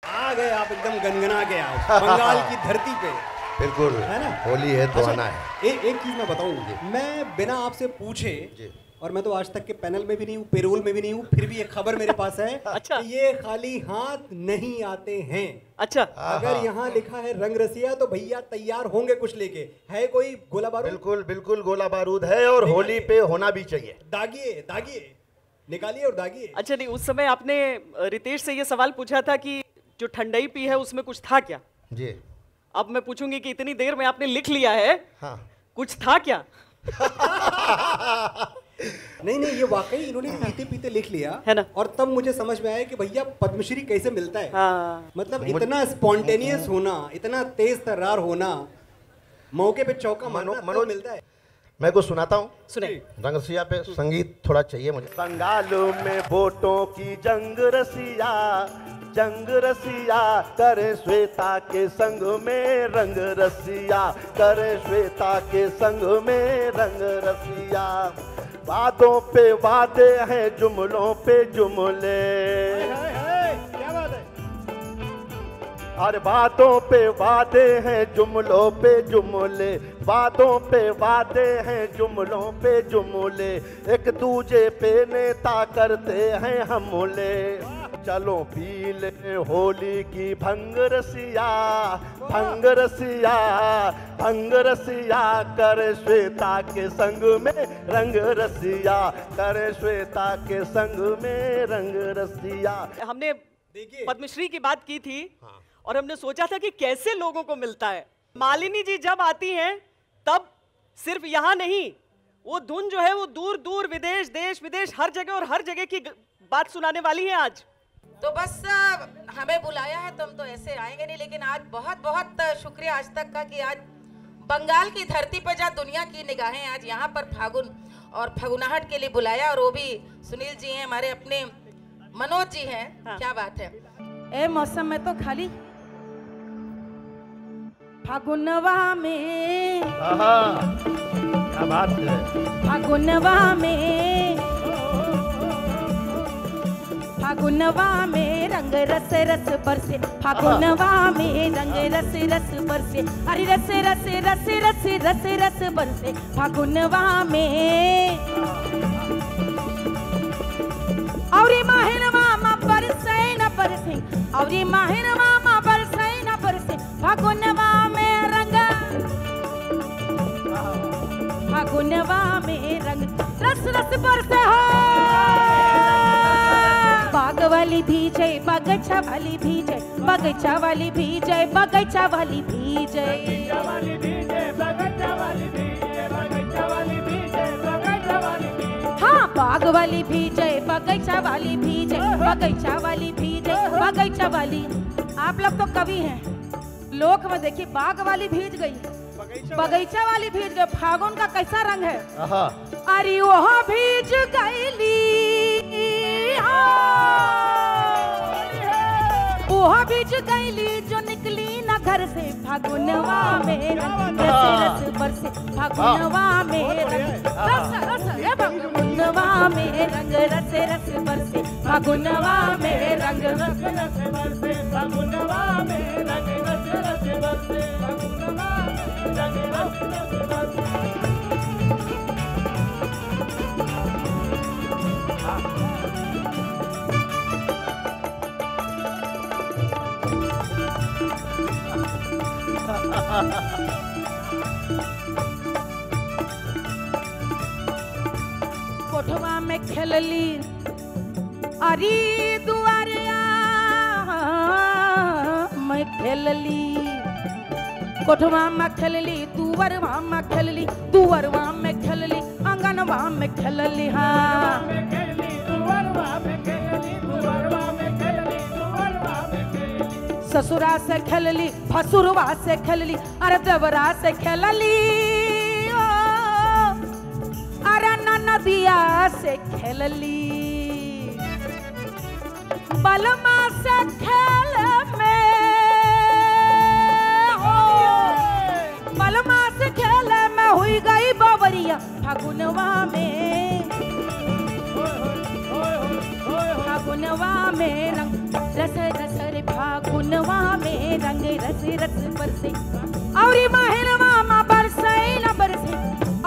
आ गए आप एकदम गनगना के आज बंगाल की धरती पे। बिल्कुल है ना, होली है तो आना है। एक चीज मैं बताऊं, मैं बिना आपसे पूछे, और मैं तो आज तक के पैनल में भी नहीं हूँ, पेरोल में भी नहीं हूँ, फिर भी एक खबर मेरे पास है। अच्छा। कि ये खाली हाथ नहीं आते हैं। अच्छा। अगर यहाँ लिखा है रंग रसिया तो भैया तैयार होंगे कुछ लेके। है कोई गोला बारूद? बिल्कुल बिल्कुल गोला बारूद है, और होली पे होना भी चाहिए। दागिए दागिए, निकालिए और दागिए। अच्छा, नहीं उस समय आपने रितेश से ये सवाल पूछा था कि जो ठंडाई पी है उसमें कुछ था क्या? जी। अब मैं पूछूंगी कि इतनी देर में आपने लिख लिया है, हाँ। कुछ था क्या? नहीं नहीं, ये वाकई इन्होंने पीते पीते लिख लिया है ना। और तब मुझे समझ में आया कि भैया पद्मश्री कैसे मिलता है। हाँ। मतलब इतना स्पॉन्टेनियस होना, इतना तेज तर्रार होना, मौके पे चौका मारना मिलता है। मैं कुछ सुनाता हूँ। सुने। रंग रसिया पे संगीत थोड़ा चाहिए मुझे। बंगाल में वोटों की जंग रसिया करे श्वेता के संग में रंग रसिया, करे श्वेता के संग में रंग रसिया। वादों पे वादे हैं, जुमलों पे जुमले। क्या बात है? अरे बातों पे वादे हैं, जुमलों पे जुमले। बातों पे वादे हैं, जुमलों पे जुमले। एक दूजे पे नेता करते हैं हमले। चलो पी ले होली की भंग रसिया, भंग रसिया, भंग रसिया। करे श्वेता के संग में रंग रसिया, करे श्वेता के संग में रंग रसिया। हमने पद्मश्री की बात की थी। हाँ। और हमने सोचा था कि कैसे लोगों को मिलता है। मालिनी जी जब आती हैं तब सिर्फ यहाँ नहीं, वो धुन जो है वो दूर दूर विदेश, देश विदेश, हर जगह और हर जगह की बात सुनाने वाली है आज। तो बस हमें बुलाया है तो हम तो ऐसे आएंगे नहीं, लेकिन आज बहुत बहुत शुक्रिया आज तक का कि आज बंगाल की धरती पर जहाँ दुनिया की निगाहें, आज यहाँ पर फागुन और फगुनाहट के लिए बुलाया। और वो भी सुनील जी हैं, हमारे अपने मनोज जी हैं। हाँ। क्या बात है। ए मौसम में तो खाली फागुनवा में, क्या बात है। फागुनवा में, फागुनवा में रंग रस रस बरसे, फागुनवा में रंग रस रस बरसे। अरे रस रस रस रस रस रस बरसे फागुनवा में। औरी माहिनवा मा बरसे न बरसे, औरी माहिनवा मा बरसे न बरसे फागुनवा में रंग, फागुनवा में रंग रस रस बरसे हो। बाग वाली भीजे, बगीचा वाली भीजे, बगीचा वाली भीजे, बगीचा वाली भीजे, हाँ बाग वाली भीजे, बगीचा वाली भीजे, बगीचा वाली भीजे, बगीचा वाली। आप लोग तो कवि हैं, लोक में देखिए बाग वाली भीज गई, बगीचा वाली भीज गई। फागुन का कैसा रंग है। अरे वह भीज गईली, वह भीज गईली जो निकली न घर से फागुनवा में रंग रस रस बरसे, फागुनवा में रंग रस रस, फागुनवा में रंग रस रस बरसे, फागुनवा में रंग रस रस बरसे, फागुनवा में रंग रस रस बरसे, फागुनवा में रंग रस रस बरसे। कोठवा में खेलली अरे दुआरिया में खेलली, कोठवा में खेलली, दुआरवा में खेलली, दुआरवा में खेलली, आंगनवा में खेलली। हाँ ससुरा से खेलली, फसुरवा से खेलली, अरे देवरा से खेलली, अरे ननदिया से खेलली, बलमा से खेल में हो, बलमा से खेल में हुई गई बावरिया फागुनवा में, फागुनवा में रंग रस रस रे फागुन रंग रस रस बरसे और माहिरवा मा बरसे न बरसे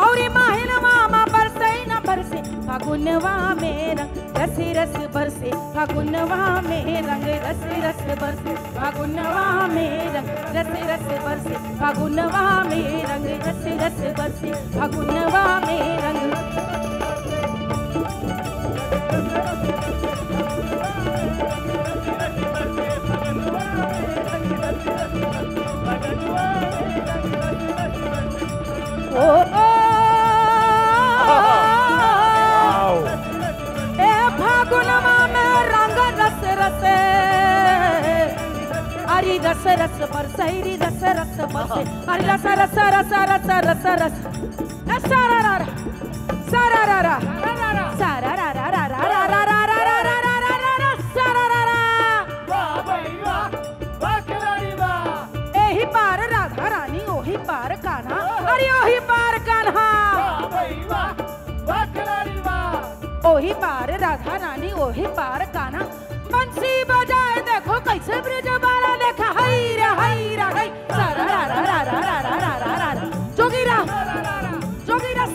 और माहिरवा मा बरसे न बरसे फागुनवा में रंग रस रस बरसे फागुनवा में रंग रस रस बरसे फागुनवा में रंग रस रस बरसे फागुनवा में रंग रस रस बरसे फागुनवा में रंग ओ ए फागुनवा में रंग रस रसे अरे रस रस बरसे री रस रस बरसे अरे रस रस रस रस रस रस सारा रा सारा रा रा सारा रा रा रा रा रा रा रा रा रा रा रा रा रा सारा रा रा वाह भाई वाह खिलाड़ी वाह एही पार राधा रानी ओही पार कान्हा अरे ओही पार कान्हा वाह भाई वाह खिलाड़ी वाह ओही पार राधा रानी ओही पार कान्हा बंसी बजाए देखो कैसे ब्रिज वाला देखा हई रे हई सारा रा रा रा रा रा रा रा रा जोगीरा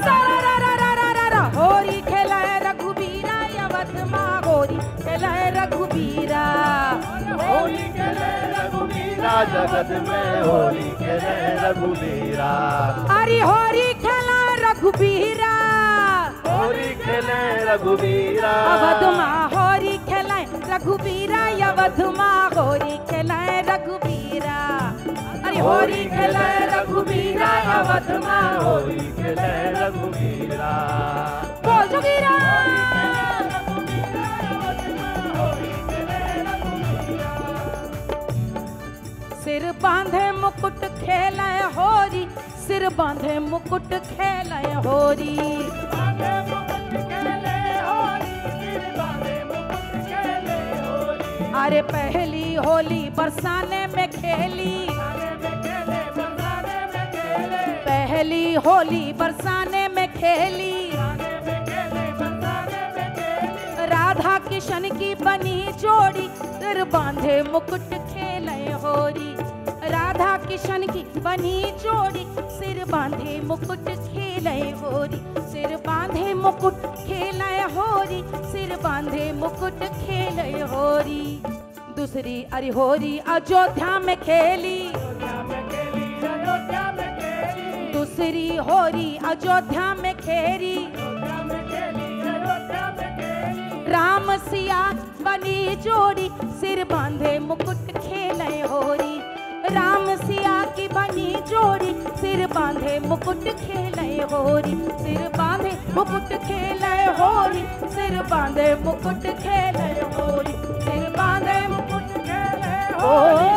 सारा रा रा रा रा रा रा होरी खेलाए रघुबीरा अवध मां होरी खेलाए रघुबीरा होली खेले रघुबीरा जगत में होली खेले रघुबीरा अरे होरी खेला रघुबीरा होली खेले रघुबीरा अवध मां होरी खेलाए रघुबीरा अवध मां होरी खेलाए रघुबीरा अरे होरी खेलाए रघुबीरा अवध मां होली खेले रघुबीरा बोल जोगीरा सिर बांधे मुकुट खेले होरी सिर बांधे मुकुट खेले होरी अरे पहली होली बरसाने में खेली पहली होली बरसाने में खेली राधा किशन की बनी जोड़ी सिर बांधे मुकुट खेले होरी राधा किशन की बनी जोड़ी सिर बांधे मुकुट खेले होरी सिर बांधे मुकुट खेले होरी सिर बांधे मुकुट खेले होरी दूसरी अरे होरी अयोध्या में खेली दूसरी होरी अयोध्या में खेली राम सिया बनी जोड़ी सिर बांधे मुकुट खेले होरी राम सिया की बनी जोड़ी सिर बांधे मुकुट खेले होरी सिर बांधे मुकुट खेले होरी सिर बांधे मुकुट खेले होरी सिर बांधे मुकुट खेले होरी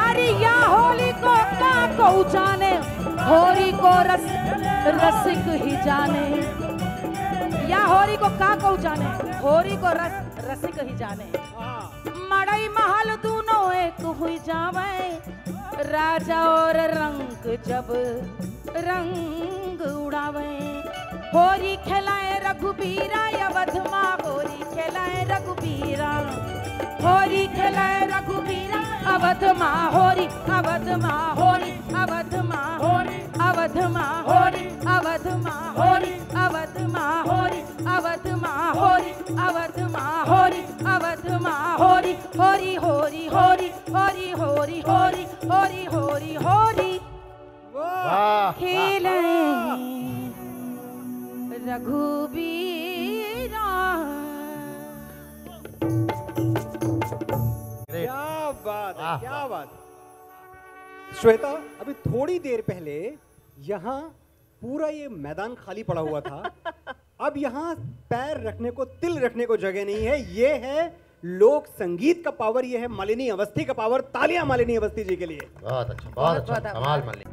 अरे या होली को क्या को जाने होरी को रसिक ही जाने या होरी को का को जाने होरी को रसिक ही जाने मड़ई महल दोनों एक हुई जावे राजा और रंग जब रंग उड़ावे होरी खेलाए रघुबीरा अवध मां होरी खेलाए रघुबीरा होरी खेलाए रघुबीरा अवध मां होरी अवध मां होरी अवध मां होरी अवध मां होरी अवध मां होरी अवध मां होरी अवध मां होरी अवध मां होरी अवध मां होरी होरी होरी होरी होरी होरी होरी होरी होरी होरी खेले रघुबीरा क्या बात है, क्या बात। श्वेता, अभी थोड़ी देर पहले यहाँ पूरा ये मैदान खाली पड़ा हुआ था। अब यहाँ पैर रखने को, तिल रखने को जगह नहीं है। ये है लोक संगीत का पावर, ये है मालिनी अवस्थी का पावर। तालियां मालिनी अवस्थी जी के लिए। बहुत अच्छा, बहुत अच्छा, कमाल मालिनी।